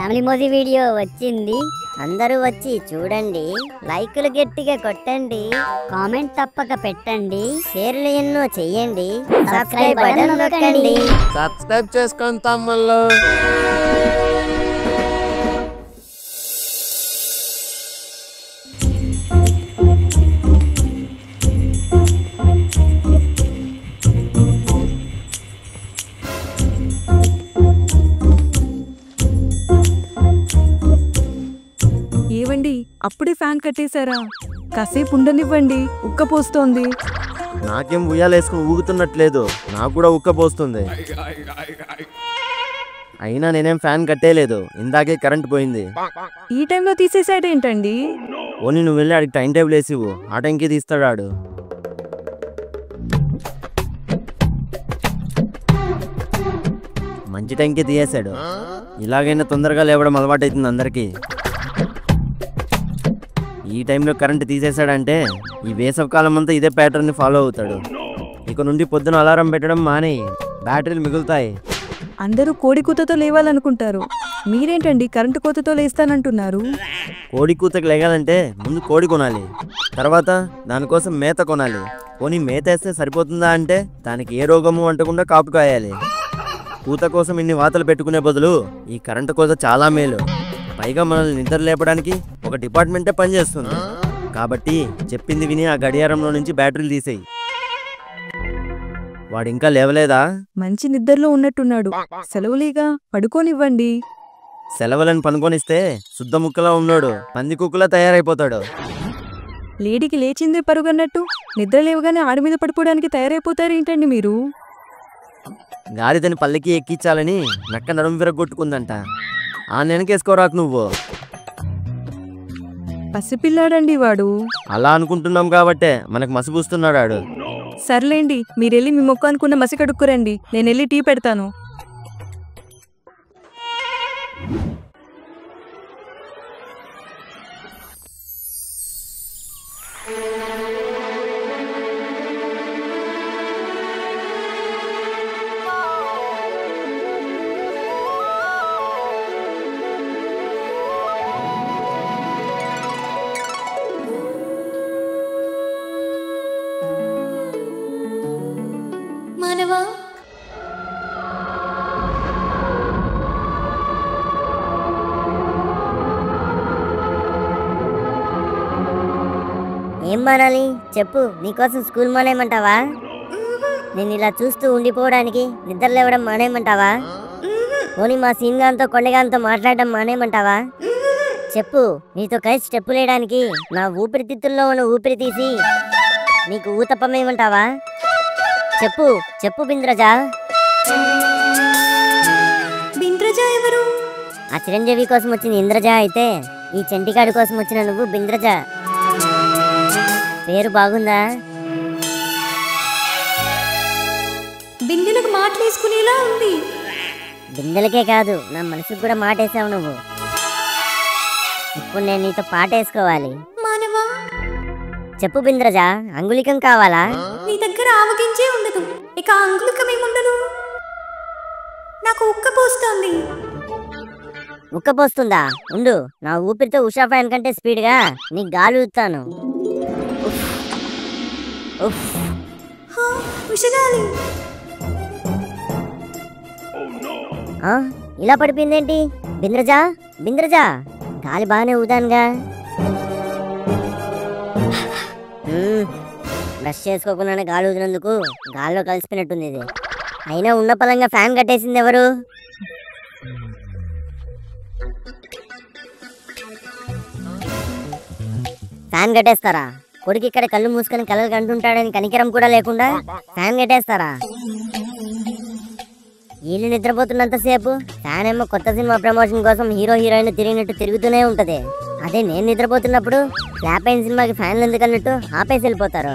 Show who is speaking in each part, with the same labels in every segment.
Speaker 1: Family movie video వచ్చింది, అందరూ వచ్చి చూడండి, లైకులు గట్టిగా కొట్టండి, కామెంట్ తప్పక పెట్టండి, షేర్లు ఎన్నో చెయ్యండి, సబ్స్క్రైబ్ బటన్ నొక్కండి.
Speaker 2: సబ్స్క్రైబ్ చేసుకోండి తమ్ముళ్ళు.
Speaker 3: ఏవండి, అప్పుడే ఫ్యాన్ కట్టేశారా? కాసేపు ఉండనివ్వండి, ఉక్కపోస్తోంది.
Speaker 2: నాకేం ఉయ్యాలేసుకుని ఊగుతున్నట్లేదు, నాకు కూడా ఉక్కపోస్తుంది. అయినా నేనేం ఫ్యాన్ కట్టేయలేదు, ఇందాకే కరెంట్ పోయింది.
Speaker 3: ఈ టైంలో తీసేసాడేంటండి?
Speaker 2: ఓని నువ్వు వెళ్ళి ఆడికి టైం టేబుల్ వేసి ఇవ్వు, ఆ టైంకి తీస్తాడు ఆడు. మంచి టైంకి తీయేశాడు. ఇలాగైనా తొందరగా లేవడం అలవాటైతుంది అందరికీ. ఈ టైంలో కరెంట్ తీసేశాడంటే ఈ వేసవికాలం అంతా ఇదే ప్యాటర్న్ని ఫాలో అవుతాడు. ఇక నుండి పొద్దున అలారం పెట్టడం మాని, బ్యాటరీలు మిగులుతాయి.
Speaker 3: అందరూ కోడి కూతతో లేవాలనుకుంటారు, మీరేంటండి కరెంటు కోతతో లేస్తానంటున్నారు?
Speaker 2: కోడి కూతకు లేగాలంటే ముందు కోడి కొనాలి, తర్వాత దానికోసం మేత కొనాలి. పోనీ మేత వేస్తే సరిపోతుందా అంటే దానికి ఏ రోగము అంటకుండా కాపు కాయాలి. కూత కోసం ఇన్ని వాతలు పెట్టుకునే బదులు ఈ కరెంటు కోత చాలా మేలు. పైగా మనల్ని నిద్ర లేపడానికి ఒక డిపార్ట్మెంటే పనిచేస్తుంది. కాబట్టి చెప్పింది విని ఆ గడియారంలో నుంచి బ్యాటరీలు తీసేయి. వాడు ఇంకా లేవలేదా?
Speaker 3: మంచి నిద్రలో ఉన్నట్టున్నాడు, సెలవులేగా, పడుకోనివ్వండి.
Speaker 2: సెలవులను పనుకొనిస్తే శుద్ధ ముక్కలా ఉన్నాడు, పంది కుక్కలా తయారైపోతాడు.
Speaker 3: లేడీకి లేచిందే పరుగన్నట్టు నిద్ర లేవగానే ఆడి మీద పడిపోవడానికి తయారైపోతారేంటండి మీరు?
Speaker 2: గాడిదని పల్లెకి ఎక్కించాలని నక్క నడుము విరగొట్టుకుందంట. ఆ నెనకేసుకోరాకు నువ్వు.
Speaker 3: పసిపిల్లాడండి వాడు.
Speaker 2: అలా అనుకుంటున్నాం కాబట్టే మనకు మసిపూస్తున్నాడు ఆడు.
Speaker 3: సర్లేండి, మీరెళ్ళి మీ మొక్క అనుకున్న మసి కడుక్కురండి, నేను వెళ్ళి టీ పెడతాను.
Speaker 4: మానవా,
Speaker 1: ఏం మానాలి చెప్పు, నీకోసం స్కూల్ మానేయమంటావా? నేను ఇలా చూస్తూ ఉండిపోవడానికి నిద్ర లేవడం మానేయమంటావా? పోనీ మా సీన్గాంతో కొండగాంతో మాట్లాడడం మానేయమంటావా? చెప్పు, నీతో కలిసి స్టెప్పు లేయడానికి నా ఊపిరితిత్తుల్లో ఉన్న ఊపిరి తీసి నీకు ఊతప్పమేయమంటావా? చెప్పు చెప్పు బింద్రజా.
Speaker 4: బింద్రజ ఎవరు?
Speaker 1: ఆ చిరంజీవి కోసం వచ్చిన ఇంద్రజ అయితే ఈ చంటిగాడి కోసం వచ్చిన నువ్వు బింద్రజ. పేరు బాగుందా?
Speaker 4: బిందెలకు మాటలేసుకునేలా ఉంది.
Speaker 1: బిందెలకే కాదు, నా మనసుకు కూడా మాటేసావు నువ్వు. ఇప్పుడు నేను నీతో పాటేసుకోవాలి.
Speaker 4: మానవా,
Speaker 1: చెప్పు బింద్రజ, అంగుళికం కావాలా?
Speaker 4: నీ దగ్గర ఆవగించే ఉండదు, ఇక అంగుళికం ఏముండదు. నాకు ఉక్కపోస్తోంది.
Speaker 1: ఉక్కపోస్తుందా? ఉండు, నా ఊపిరితో ఉషా ఫ్యాన్ కంటే స్పీడ్గా నీకు గాలి ఊతాను.
Speaker 4: విషగాలి.
Speaker 1: ఇలా పడిపోయిందేంటి? బింద్రజా బింద్రజా, గాలి బాగానే ఊదానుగా. బ్రష్ చేసుకోకుండానే గాలి ఊదినందుకు గాల్లో కలిసిపోయినట్టుంది ఇది. అయినా ఉన్న పలంగా ఫ్యాన్ కట్టేసింది ఎవరు? ఫ్యాన్ కట్టేస్తారా? కొడుకు ఇక్కడ కళ్ళు మూసుకొని కలలు కంటుంటాడని కనికరం కూడా లేకుండా ఫ్యాన్ కట్టేస్తారా? వీళ్ళు నిద్రపోతున్నంతసేపు ఫ్యాన్ ఏమో కొత్త సినిమా ప్రమోషన్ కోసం హీరో హీరోయిన్ తిరిగినట్టు తిరుగుతూనే ఉంటది. అదే నేను నిద్రపోతున్నప్పుడు ఫ్లాప్ అయిన సినిమాకి ఫ్యాన్లు ఎందుకన్నట్టు ఆపేసి వెళ్ళిపోతారు.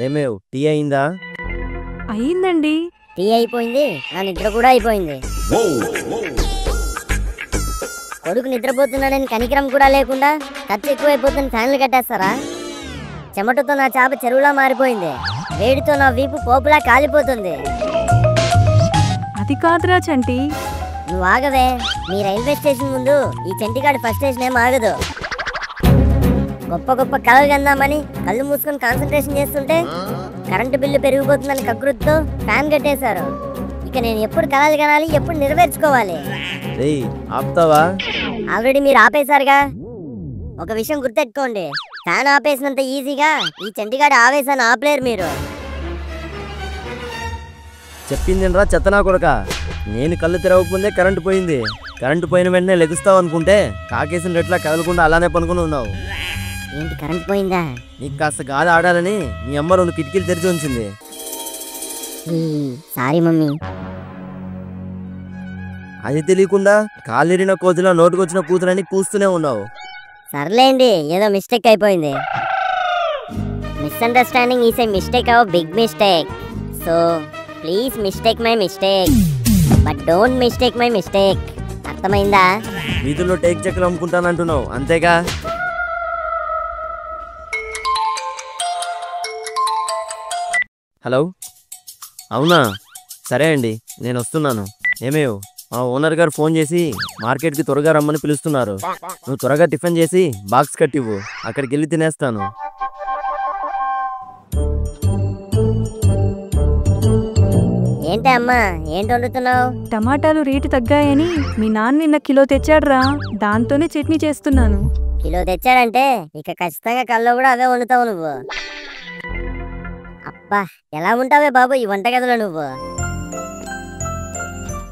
Speaker 2: ఏమేవ్, టీ అయిందా?
Speaker 3: అయిందండి.
Speaker 1: టీ అయిపోయింది, నా నిద్ర కూడా అయిపోయింది. కొడుకు నిద్రపోతున్నాడని కనికరం కూడా లేకుండా ఖర్చు ఎక్కువైపోతుంది ఫ్యాన్లు కట్టేస్తారా? చెమటతో నా చేప చెరువులా మారిపోయింది. వేడితో నా వీపు పోపులా కాలిపోతుంది.
Speaker 3: అది కాదురా చంటి.
Speaker 1: నువ్వు ఆగవే. మీ రైల్వే స్టేషన్ ముందు ఈ చంటిగాడి ఫస్ట్ స్టేషన్ ఏం ఆగదు. గొప్ప గొప్ప కళలు కందామని కళ్ళు మూసుకొని కాన్సన్ట్రేషన్ చేస్తుంటే కరెంటు బిల్లు పెరిగిపోతుందని కకృతితో ఫ్యాన్ కట్టేశారు. ఇక నేను ఎప్పుడు కళలు కనాలి, ఎప్పుడు నెరవేర్చుకోవాలి?
Speaker 2: రేయ్ ఆపుతావా?
Speaker 1: ఆల్రెడీ మీరు ఆపేశారుగా. ఒక విషయం గుర్తెట్టుకోండి, ఫ్యాన్ ఆపేసినంత ఈజీగా ఈ చంటిగాడి ఆవేశాన్ని ఆపలేరు మీరు.
Speaker 2: చెప్పిందిరా చెత్తనా కొడక. నేను కళ్ళు తెరవకముందే కరెంటు పోయింది. కరెంటు పోయిన వెంటనే లెగుస్తావు అనుకుంటే కాకేసిన రెట్లా కదలకుండా అలానే పనుకుని ఉన్నావు.
Speaker 1: ఏంటి కరెంట్ పోయిందా?
Speaker 2: నీకు కాస్త గాలి ఆడాలని మీ అమ్మ 2 కిటికీలు తెరిచి ఉంచింది.
Speaker 1: Sorry mummy.
Speaker 2: అది తెలియకుండా కాలిరిన కోతిలో నోటుకొచ్చిన కూతురని కూస్తూనే ఉన్నావు.
Speaker 1: సర్లేండి, ఏదో మిస్టేక్ అయిపోయింది. Misunderstanding is a mistake of big mistake. So please mistake my mistake, but don't mistake my mistake. అర్థమైందా?
Speaker 2: వీధుల్లో టేక్ చెక్కలు అమ్ముకుంటానంటున్నావు అంతేగా? హలో, అవునా? సరే అండి, నేను వస్తున్నాను. ఏమేవ్, మా ఓనర్ గారు ఫోన్ చేసి మార్కెట్కి త్వరగా రమ్మని పిలుస్తున్నారు. నువ్వు త్వరగా టిఫిన్ చేసి బాక్స్ కట్టివ్వు, అక్కడికి వెళ్ళి తినేస్తాను.
Speaker 1: ఏంటి అమ్మా, ఏంటి వండుతున్నావు?
Speaker 3: టమాటాలు రేటు తగ్గాయని మీ నాన్న నిన్న కిలో తెచ్చాడ్రా, దాంతోనే చట్నీ చేస్తున్నాను.
Speaker 1: కిలో తెచ్చాడంటే ఇక ఖచ్చితంగా కల్లో కూడా అవే వండుతావు నువ్వు. అబ్బా, ఎలా ఉంటావే బాబు ఈ వంటగదిలో నువ్వు?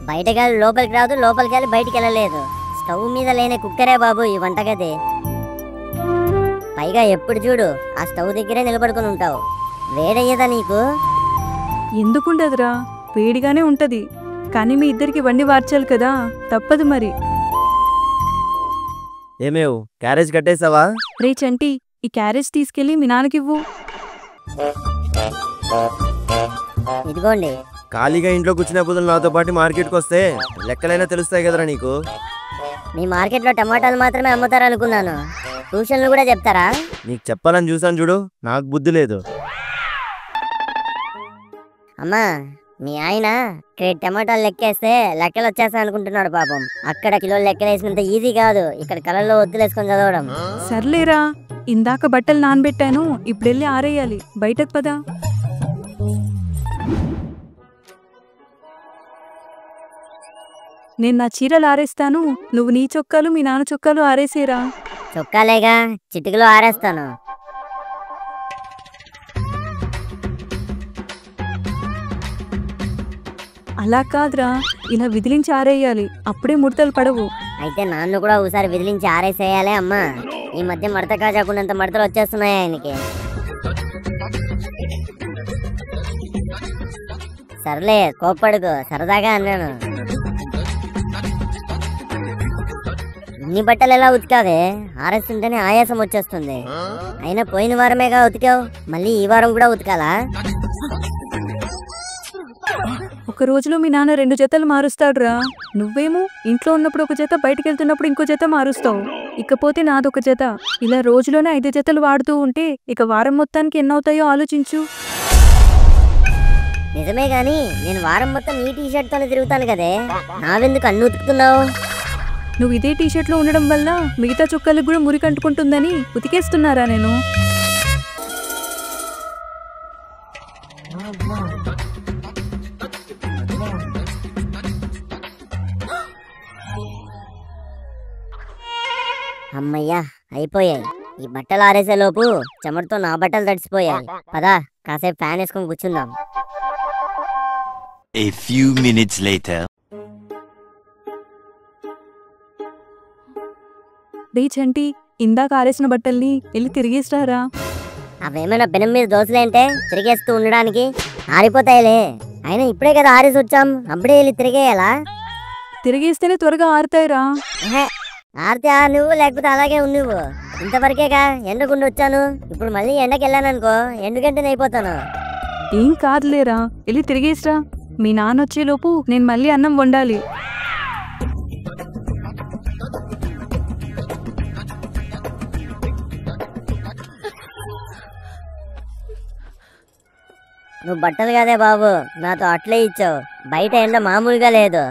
Speaker 1: బయట గాలి లోపలికి రాదు, లోపలికి వెళ్ళి బయటికి వెళ్ళలేదు. స్టవ్ మీద లేని కుక్కరే బాబు ఈ వంటగది. పైగా ఎప్పుడు చూడు ఆ స్టవ్ దగ్గరే నిలబడుకుని ఉంటావు. వేడయ్యేదా నీకు?
Speaker 3: ఎందుకుండదురా, వేడిగానే ఉంటది. కానీ మీ ఇద్దరికి వండి వార్చాలి కదా, తప్పదు మరి.
Speaker 2: ఏమేవ్, క్యారేజ్ కట్టేసావా?
Speaker 3: రే చంటి, ఈ క్యారేజ్ తీసుకెళ్లి మీ నాన్నకివ్వు.
Speaker 1: ఇదిగోండి.
Speaker 2: ఖాళీగా ఇంట్లో కూర్చునే బదులు నాతో పాటు మార్కెట్కి వస్తే లెక్కలైనా తెలుస్తాయి కదరా నీకు.
Speaker 1: మీ మార్కెట్లో టమాటాలు మాత్రమే అమ్ముతారు అనుకున్నాను. ట్యూషన్లు కూడా చెప్తారా?
Speaker 2: నీకు చెప్పాలని చూసాను చూడు, నాకు బుద్ధి లేదు.
Speaker 1: అమ్మా, మీ ఆయన క్రేట్ టమాటాలు లెక్కేస్తే లెక్కలు వచ్చేస్తా అనుకుంటున్నాడు పాపం. అక్కడ కిలోలు లెక్కలేసినంత ఈజీ కాదు ఇక్కడ కళ్ళల్లో ఒత్తులేసుకొని చదవడం.
Speaker 3: సర్లేరా, ఇందాక బట్టలు నానబెట్టాను, ఇప్పుడు వెళ్ళి ఆరేయాలి. బయటకు పదా. నేను నా చీరలు ఆరేస్తాను, నువ్వు నీ చొక్కాలు మీ నాన్న చొక్కాలు ఆరేసేరా.
Speaker 1: చొక్కాలేగా, చిటికలో ఆరేస్తాను.
Speaker 3: అలా కాదురా, ఇలా విదిలించి ఆరేయాలి, అప్పుడే ముడతలు పడవు.
Speaker 1: అయితే నాన్ను కూడా ఒకసారి విదిలించి ఆరేసేయాలే అమ్మా. ఈ మధ్య మడత కాజాకున్నంత మడతలు వచ్చేస్తున్నాయి ఆయనకి. సర్లే, కోప్పడుకో, సరదాగా అన్నాను. ఇన్ని బట్టలు ఎలా ఉతికావే? ఆరేస్తుంటేనే ఆయాసం వచ్చేస్తుంది. అయినా పోయిన వారమేగా ఉతికావు, మళ్ళీ ఈ వారం కూడా ఉతకాలా?
Speaker 3: ఒక రోజులో మీ నాన్న 2 జతలు మారుస్తాడురా. నువ్వేమో ఇంట్లో ఉన్నప్పుడు ఒక జత, బయటికి వెళ్తున్నప్పుడు ఇంకో జత మారుస్తావు. ఇకపోతే నాదొక జత. ఇలా రోజులోనే 5 జతలు వాడుతూ ఉంటే ఇక వారం మొత్తానికి ఎన్నవుతాయో ఆలోచించు.
Speaker 1: నిజమే గాని నేను వారం మొత్తం ఈ టీషర్ట్ తోనే తిరుగుతాను కదే, నావెందుకు అన్ను ఉతుకుతున్నావు?
Speaker 3: నువ్వు ఇదే టీషర్ట్లో ఉండడం వల్ల మిగతా చుక్కలకు కూడా మురికి అంటుకుంటుందని ఉతికేస్తున్నారా నేను?
Speaker 1: అమ్మయ్యా, అయిపోయాయి. ఈ బట్టలు ఆరేసేలోపు చెమటతో నా బట్టలు తడిసిపోయాయి. పదా, కాసేపు ఫ్యాన్ వేసుకొని కూర్చుందాం.
Speaker 5: A few minutes later.
Speaker 3: రే చంటి, ఇందాక ఆరేసిన బట్టల్ని వెళ్ళి తిరిగేస్తారా.
Speaker 1: అవేమైనా పెనం మీద దోశలేంటే తిరిగేస్తూ ఉండడానికి? ఆరిపోతాయిలే. అయినా ఇప్పుడే కదా ఆరేసి వచ్చాం, అప్పుడే వెళ్ళి తిరిగేయాలా?
Speaker 3: తిరిగేస్తేనే త్వరగా ఆరుతాయిరా.
Speaker 1: ఆరితే నువ్వు, లేకపోతే అలాగే నువ్వు. ఇంతవరకేగా ఎండకుండా వచ్చాను, ఇప్పుడు మళ్ళీ ఎండకి వెళ్ళాననుకో ఎండుగంటనే అయిపోతాను.
Speaker 3: ఏం కాదులేరా, వెళ్ళి తిరిగేసిరా. మీ నాన్న వచ్చేలోపు నేను మళ్ళీ అన్నం వండాలి.
Speaker 1: నువ్వు బట్టలు కదే బాబు, నాతో అట్లే ఇచ్చావు. బయట ఎండ మామూలుగా లేదు.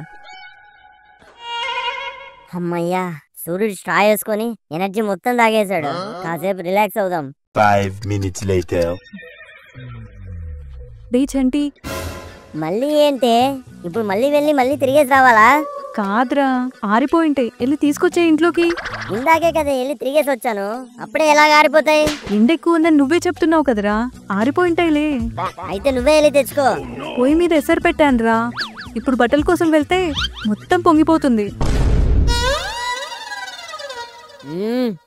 Speaker 1: అమ్మయ్యా, సూర్యుడు స్ట్రా వేసుకొని ఎనర్జీ మొత్తం తాగేశాడు. కాసేపు రిలాక్స్ అవుదాం.
Speaker 5: 5 minutes later.
Speaker 3: రే చంటి,
Speaker 1: మళ్ళీ ఏంటే? ఇప్పుడు మళ్ళీ వెళ్ళి మళ్ళీ తిరిగేసి రావాలా?
Speaker 3: కాదురా, ఆరిపోయింటాయి, వెళ్ళి తీసుకొచ్చే ఇంట్లోకి.
Speaker 1: ఇందాకే కదా వెళ్ళి తిరిగేసి వచ్చాను, అప్పుడే ఎలా ఆరిపోతాయి?
Speaker 3: ఎండెక్కువ ఉందని నువ్వే చెప్తున్నావు కదరా, ఆరిపోయింటాయిలే.
Speaker 1: అయితే నువ్వే వెళ్ళి తెచ్చుకో.
Speaker 3: పొయ్యి మీద ఎసరు పెట్టానురా, ఇప్పుడు బట్టల కోసం వెళ్తే మొత్తం పొంగిపోతుంది.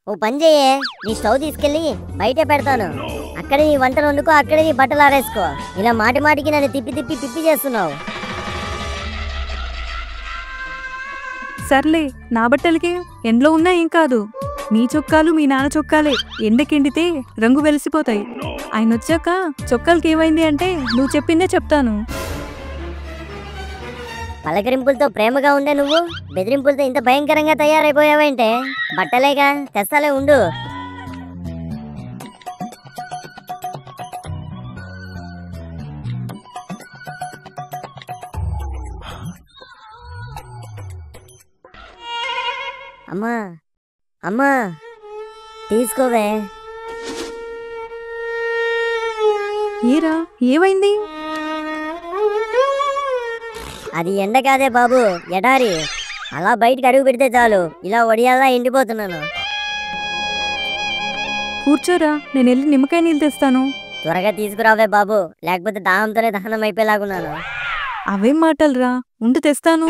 Speaker 1: ఓ పని చెయ్యే, నీ స్టవ్ తీసుకెళ్ళి బయటే పెడతాను. అక్కడే నీ వంటలు వండుకో, అక్కడే నీ బట్టలు ఆరేసుకో. ఇలా మాటి మాటికి నన్ను తిప్పి తిప్పి పిప్పి చేస్తున్నావు.
Speaker 3: సర్లే, నా బట్టలకి ఎండలో ఉన్నా ఏం కాదు. నీ చొక్కాలు మీ నాన్న చొక్కాలే, ఎండకెండితే రంగు వెలిసిపోతాయి. ఆయన వచ్చాక చొక్కాలకి ఏమైంది అంటే నువ్వు చెప్పిందే చెప్తాను.
Speaker 1: పలకరింపులతో ప్రేమగా ఉండే నువ్వు బెదిరింపులతో ఇంత భయంకరంగా తయారైపోయావేంటే? బట్టలేగా, తెస్తాలే, ఉండు. అమ్మా అమ్మా, తీసుకోవే.
Speaker 3: ఏరా, ఏమైంది?
Speaker 1: అది ఎండ కాదే బాబు, ఎడారి. అలా బయటికి అడుగు పెడితే చాలు, ఇలా వడియాలా ఎండిపోతున్నాను.
Speaker 3: కూర్చోరా, నేను వెళ్ళి నిమ్మకాయ నీళ్ళు తెస్తాను.
Speaker 1: త్వరగా తీసుకురావే బాబు, లేకపోతే దాహంతోనే దహనం అయిపోయేలాగున్నాను.
Speaker 3: అవేం మాటలురా, ఉండు తెస్తాను.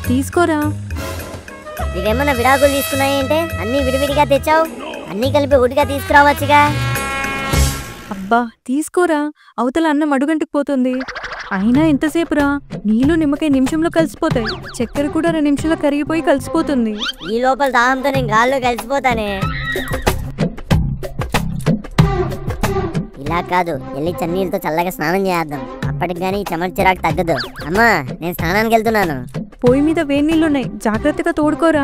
Speaker 3: తీసుకోరా.
Speaker 1: ఇవేమన్నా విడాకులు తీసుకున్నాయంటే అన్నీ విడివిడిగా తెచ్చావు? అన్నీ కలిపి ఒకటిగా తీసుకురావచ్చుగా.
Speaker 3: అబ్బా తీసుకోరా, అవతల అన్నం అడుగంటికి పోతుంది. అయినా ఎంతసేపురా, నీళ్ళు నిమ్మకాయ నిమిషంలో కలిసిపోతాయి. చక్కెర కూడా 2 నిమిషాల్లో కరిగిపోయి కలిసిపోతుంది.
Speaker 1: ఈ లోపల దాహంతో నేను గాల్లో కలిసిపోతానే. ఇలా కాదు, వెళ్ళి చన్నీళ్ళతో చల్లగా స్నానం చేద్దాం. అప్పటికి కానీ ఈ చెమట చిరాకు తగ్గదు. అమ్మా, నేను స్నానానికి వెళ్తున్నాను.
Speaker 3: పొయ్యి మీద వేడి నీళ్ళున్నాయి, జాగ్రత్తగా తోడుకోరా.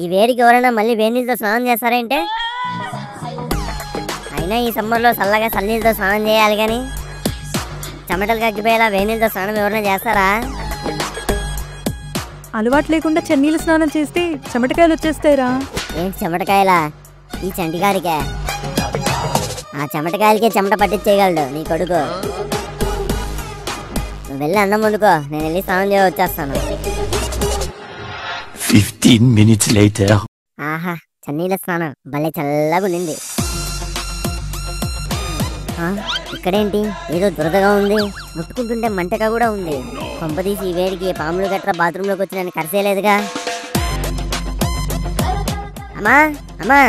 Speaker 1: ఈ వేడికి ఎవరైనా మళ్ళీ వేడి నీళ్ళతో స్నానం చేస్తారంటే? అయినా ఈ సమ్మర్లో చల్లగా చల్లనీళ్ళతో స్నానం చేయాలి కానీ చెమటలు కక్కిపోయేలా వేడి నీళ్ళతో స్నానం ఎవరైనా చేస్తారా?
Speaker 3: అలవాటు లేకుండా చన్నీళ్ళ స్నానం చేస్తే చెమటకాయలు వచ్చేస్తాయిరా.
Speaker 1: ఏంటి చెమటకాయలా? ఈ చంటిగారికే. ఆ చెమటకాయలకే చెమట పట్టించేయగలడు నీ కొడుకు. నువ్వు వెళ్ళి అన్నం వండుకో, నేను వెళ్ళి స్నానం చేయ వచ్చేస్తాను.
Speaker 5: 15 minutes later.
Speaker 1: ఆహా, చన్నీళ్ళ స్నానం భలే చల్లగా ఉండింది. ఇక్కడేంటి ఏదో దురదగా ఉంది, ముట్టుకుంటుంటే మంటగా కూడా ఉంది. కొంపదీసి ఈ వేడికి పాములు గట్రా బాత్రూంలోకి వచ్చి నన్ను కరిసేయలేదుగా. అమ్మా అమ్మా,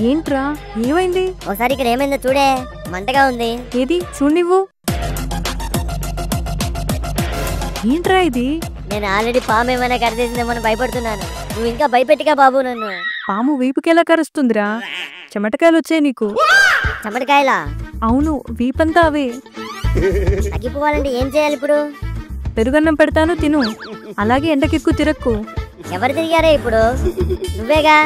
Speaker 3: ఏంట్రా, ఏమైంది?
Speaker 1: ఒకసారి ఇక్కడ ఏమైందో చూడే, మంటగా ఉంది.
Speaker 3: ఏది చూడివ్వు. ఏంట్రా ఇది?
Speaker 1: నేను ఆల్రెడీ పాము ఏమైనా కరిచేసిందేమో భయపడుతున్నాను. నువ్వు ఇంకా భయపెట్టిగా బాబు నన్ను.
Speaker 3: పాము వీపుకెలా కరుస్తుందిరా? చెమటకాయలు వచ్చాయి నీకు.
Speaker 1: చెమటకాయలా?
Speaker 3: అవును, వీపంతా అవే.
Speaker 1: తగ్గిపోవాలంటే ఏం చేయాలి ఇప్పుడు?
Speaker 3: పెరుగన్నం పెడతాను, తిను. అలాగే ఎండకెక్కు తిరక్కు.
Speaker 1: ఎవరు తిరిగారే ఇప్పుడు? నువ్వేగా.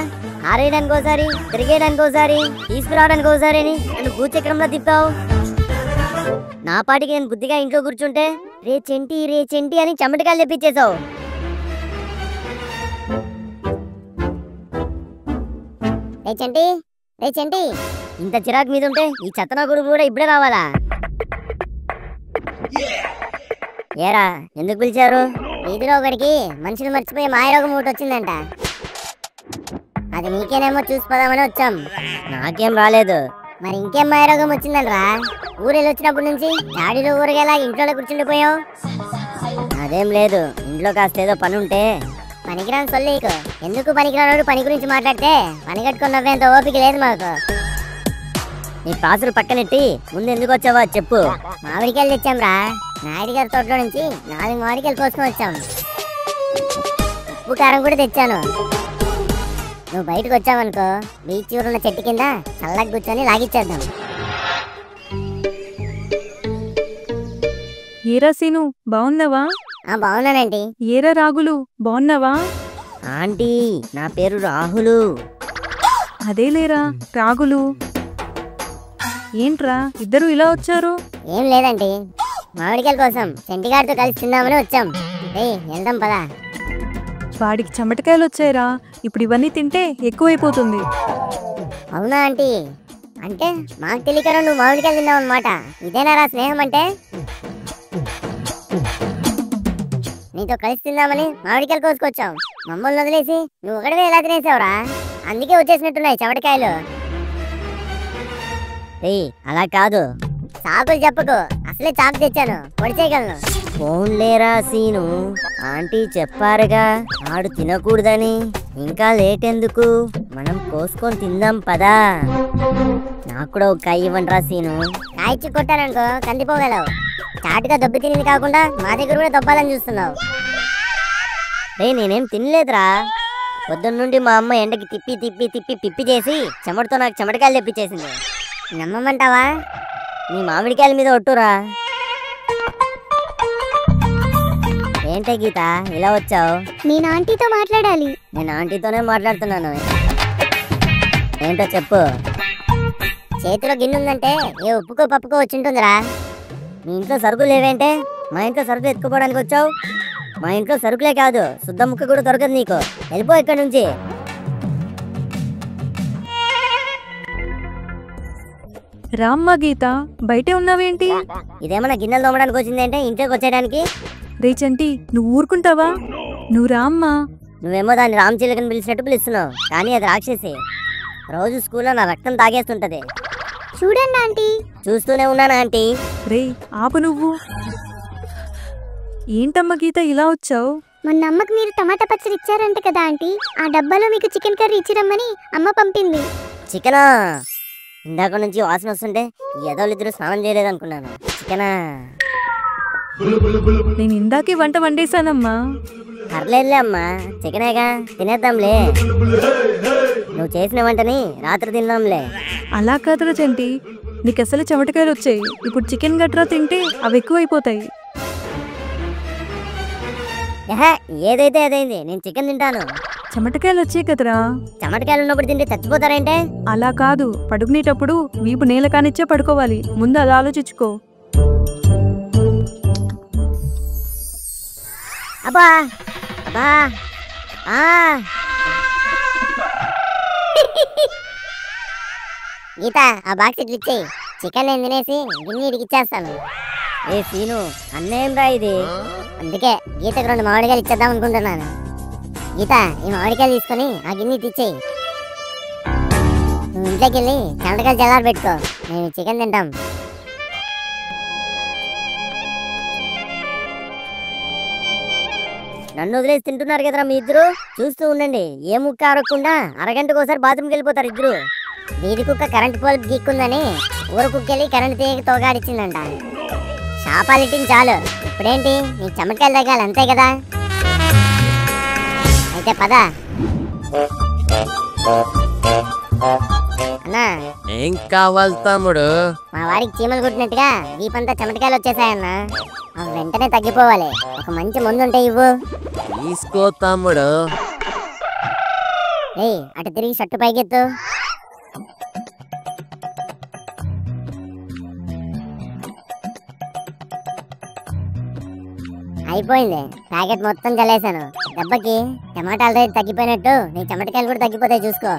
Speaker 1: ఆరేయడానికి ఒకసారి, తిరిగేయడానికి ఒకసారి, తీసుకురావడానికి ఒకసారి అని నన్ను భూచక్రంలో తిప్పావు. నా పాటికి నేను బుద్ధిగా ఇంట్లో కూర్చుంటే రే చెంటి అని చెమటకాయలు తెప్పించేశావు. రే చెంటి, ఇంత చిరాకు మీద ఉంటే ఈ చెత్తనా కొడుకు కూడా ఇప్పుడే రావాలా? ఏరా, ఎందుకు పిలిచారు? వీధిలో ఒకడికి మనుషులు మర్చిపోయి మాయరోగం ఒకటి వచ్చిందంట. అది నీకేనేమో చూసిపోదామని వచ్చాం. నాకేం రాలేదు. మరి ఇంకేం మాయరోగం వచ్చిందంట్రా? ఊరెళ్ళి వచ్చినప్పటి నుంచి డాడీలో ఊరగేలా ఇంట్లోనే కూర్చుండిపోయావు. అదేం లేదు, ఇంట్లో కాస్త ఏదో పని ఉంటే. పనికిరాని సొల్లీకు. ఎందుకు పనికిరానోడు పని గురించి మాట్లాడితే పని కట్టుకుని నవ్వేంత ఓపిక లేదు మాకు. నీ పాసులు పక్కనెట్టి ముందు ఎందుకు వచ్చావో చెప్పు. మామిడికాయలు తెచ్చాంరా, నాయుడు గారి తోటలో నుంచి 4 మామిడికాయలు కోసుకొని వచ్చాం. ఉప్పు కారం కూడా తెచ్చాను. నువ్వు బయటకు వచ్చావనుకో, బీచ్ ఊరున్న చెట్టు కింద చల్లగా కూర్చొని లాగిచ్చేద్దాం.
Speaker 3: ఏరా సీను, బాగున్నావా?
Speaker 1: బాగున్నానంటీ.
Speaker 3: ఏరా రాగులు, బాగున్నావా?
Speaker 1: ఆంటీ, నా పేరు రాహులు.
Speaker 3: అదేలేరా రాగులు. ఏంట్రా ఇద్దరు ఇలా వచ్చారు?
Speaker 1: ఏం లేదండి, మామిడికాయల కోసం చెంటిగాడితో కలిసి తిందామని వచ్చాం. వెళ్దాం పదా.
Speaker 3: వాడికి చెమటకాయలు వచ్చాయిరా, ఇప్పుడు ఇవన్నీ తింటే ఎక్కువైపోతుంది.
Speaker 1: అవునా ఆంటీ? అంటే మాకు తెలియకరా నువ్వు మామిడికాయలు తిన్నావు అనమాట. ఇదేనారా స్నేహం అంటే? నీతో కలిసి తిందామని మామిడికాయలు కోసుకొచ్చావు, మమ్మల్ని వదిలేసి నువ్వు ఒకటివే ఎలా తినేసావురా? అందుకే వచ్చేసినట్టున్నాయి చెమటకాయలు. అలా కాదు, చాకులు చెప్పకు, అసలే చాకు తెచ్చాను, పొడి చేయగలను. ఫోన్లేరా సీను, ఆంటీ చెప్పారుగా ఆడు తినకూడదని. ఇంకా లేట్ ఎందుకు, మనం కోసుకొని తిందాం పదా. నాకు కూడా ఒక కాయ ఇవ్వండి రా సీను. కాయచ్చి కొట్టాననుకో కందిపోగలవు. చాటుగా దెబ్బ తినింది కాకుండా మా దగ్గర కూడా దొబ్బాలని చూస్తున్నావు. నేనేం తినలేదురా. పొద్దున్నుండి మా అమ్మ ఎండకి తిప్పి తిప్పి తిప్పి పిప్పి చేసి చెమటతో నాకు చెమటకాయలు తెప్పించేసింది. నమ్మమంటావా? నీ మామిడికాయల మీద ఒట్టురా. ఏంటే గీత ఇలా వచ్చావు?
Speaker 4: నేను ఆంటీతో మాట్లాడాలి.
Speaker 1: నేను ఆంటీతోనే మాట్లాడుతున్నాను. ఏంటో చెప్పు. చేతిలో గిన్నె ఉందంటే ఏ ఉప్పుకో పప్పుకో వచ్చి ఉంటుందిరా. మీ ఇంట్లో సరుకులు లేవేంటే మా ఇంట్లో సరుకులు ఎత్తుకోవడానికి వచ్చావు? మా ఇంట్లో సరుకులే కాదు, శుద్ధ ముక్క కూడా దొరకదు నీకు. వెళ్ళిపో ఇక్కడ నుంచి.
Speaker 3: రామ్మ గీత, బయటే ఉన్నావేంటి?
Speaker 1: ఇదేమన్నా గిన్నెలు తోమడానికి వచ్చిందేంటే ఇంట్లోకి వచ్చేయడానికి?
Speaker 3: రే చంటి, నువ్వు ఊరుకుంటావా? నువ్వు రామ్మా.
Speaker 1: నువ్వేమో దాన్ని రామచిలకని పిలిచినట్టు పిలుస్తున్నావు, కానీ అది రాక్షసి. రోజు స్కూల్లో నా రక్తం తాగేస్తుంటది.
Speaker 4: చూడండి ఆంటీ.
Speaker 1: చూస్తూనే ఉన్నాను ఆంటీ.
Speaker 3: రే ఆపు నువ్వు. ఏంటమ్మా గీత ఇలా వచ్చావు?
Speaker 4: మొన్న అమ్మకు మీరు టమాటా పచ్చడి ఇచ్చారంట కదా ఆంటీ, ఆ డబ్బాలో మీకు చికెన్ కర్రీ ఇచ్చిరమ్మని అమ్మ పంపింది.
Speaker 1: చికెనా? ఇందాక నుంచి వాసన వస్తుంటే ఎదోళ్ళిద్దరు స్నానం చేయలేదనుకున్నాను. చికెనా?
Speaker 3: నేను ఇందాకే వంట వండేశానమ్మా.
Speaker 1: పర్లేదులే అమ్మా, చికెనేగా తినేద్దాంలే. నువ్వు చేసిన వంటని రాత్రి తిందాంలే.
Speaker 3: అలా కాదురా చంటి, నీకు అసలు చెమటకాయలు వచ్చాయి. ఇప్పుడు చికెన్ గట్రా తింటే అవి ఎక్కువైపోతాయి.
Speaker 1: ఏదైతే అదైంది, నేను చికెన్ తింటాను.
Speaker 3: చెమటకాయలు వచ్చాయి కదరా.
Speaker 1: చెమటకాయలు ఉన్నప్పుడు తింటే చచ్చిపోతారేంటే?
Speaker 3: అలా కాదు, పడుకునేటప్పుడు వీపు నేల కానిచ్చే పడుకోవాలి. ముందు అది ఆలోచించుకో.
Speaker 1: అబ్బా అబ్బా గీత, ఆ బాక్స్ ఇట్లా ఇచ్చేయి. చికెన్ నేను తినేసి గిన్నె ఇడికిచ్చేస్తాను. ఏ సీను, అన్నేం రా ఇది. అందుకే గీతకు 2 మామిడికాయలు ఇచ్చేద్దాం అనుకుంటున్నాను. గీత, ఈ మామిడికాయలు తీసుకొని ఆ గిన్నె తెచ్చేయి. నువ్వు ఇంట్లోకి వెళ్ళి చెమటకాయలు చల్లారి పెట్టుకో, నేను చికెన్ తింటాం. నన్ను వదిలేసి తింటున్నారు కదరా మీ ఇద్దరు. చూస్తూ ఉండండి, ఏ ముక్క అరగకుండా అరగంటకు ఒకసారి బాత్రూమ్కి వెళ్ళిపోతారు ఇద్దరు. వీధి కుక్క కరెంట్ పోల్ గీక్కుందని ఊరు కుక్కెళ్ళి కరెంట్ తీగకి తోగాడిచ్చిందంట. శాపాలిట్టింది చాలు. ఇప్పుడేంటి, నీ చెమటకాయలు తగ్గాలి అంతే కదా. అయితే పద. అన్నా,
Speaker 2: ఏం కావాలి తమ్ముడు?
Speaker 1: మా వాడికి చీమలు కుట్టినట్టుగా దీపంతా చెమటకాయలు వచ్చేసాయన్నా. అవి వెంటనే తగ్గిపోవాలి. ఒక మంచి మందు ఉంటే ఇవ్వు.
Speaker 2: తీసుకో తమ్ముడు.
Speaker 1: అటు తిరిగి షర్టు పైకెత్తు. అయిపోయింది, ప్యాకెట్ మొత్తం చల్లేసాను. దెబ్బకి టమాటాల రేటు తగ్గిపోయినట్టు నీ చెమటకాయలు కూడా తగ్గిపోతాయి, చూసుకో.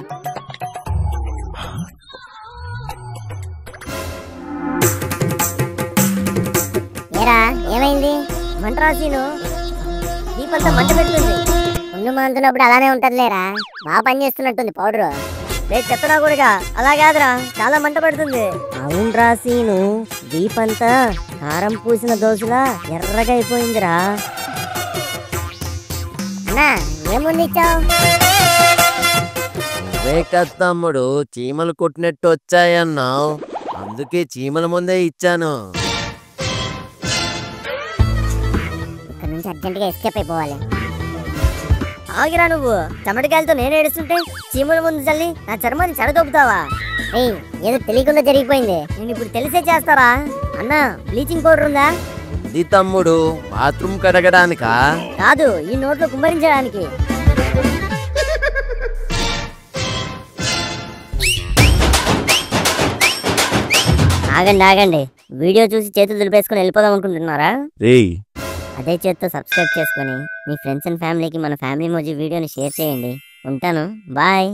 Speaker 1: ఏరా, ఏమైంది? మంట రాసీను దీపంతో మంట పెడుతుంది. ముందు మంతున్నప్పుడు అలానే ఉంటదిలేరా, బాగా పనిచేస్తున్నట్టుంది పౌడరు. రేపు చెత్తనా కూడా అలా కాదురా, చాలా మంట పడుతుంది. అవును రాసీను, దీపంతా కారం పూసిన దోశలా ఎర్రగా అయిపోయిందిరా. అన్నా, ఏముంది ఇచ్చావు?
Speaker 2: తమ్ముడు, చీమలు కొట్టినట్టు వచ్చాయన్నావు, అందుకే చీమల ముందే ఇచ్చాను.
Speaker 1: ఇక్కడ నుంచి అర్జెంటుగా ఎస్కేప్ అయిపోవాలి. ఆగిరా నువ్వు. చెమటకాయలతో నేను ఏడుస్తుంటే చీమల ముందు చల్లి నా చర్మాన్ని చెడదొప్పుతావా? ఏదో తెలియకుండా జరిగిపోయింది, నేను ఇప్పుడు తెలిసే చేస్తారా? అన్నా, బ్లీచింగ్ పౌడర్ ఉందా?
Speaker 2: ఇది తమ్ముడు, బాత్రూమ్ కడగడానికా?
Speaker 1: కాదు, ఈ నోట్లో కుమ్మరించడానికి. ఆగండి ఆగండి, వీడియో చూసి చేతులు దులిపేసుకొని వెళ్ళిపోదాం అనుకుంటున్నారా?
Speaker 2: రేయ్
Speaker 1: అదే చేత్తో సబ్స్క్రైబ్ చేసుకొని మీ ఫ్రెండ్స్ అండ్ ఫ్యామిలీకి మన ఫ్యామిలీ మోజీ వీడియోని షేర్ చేయండి. ఉంటాను, బాయ్.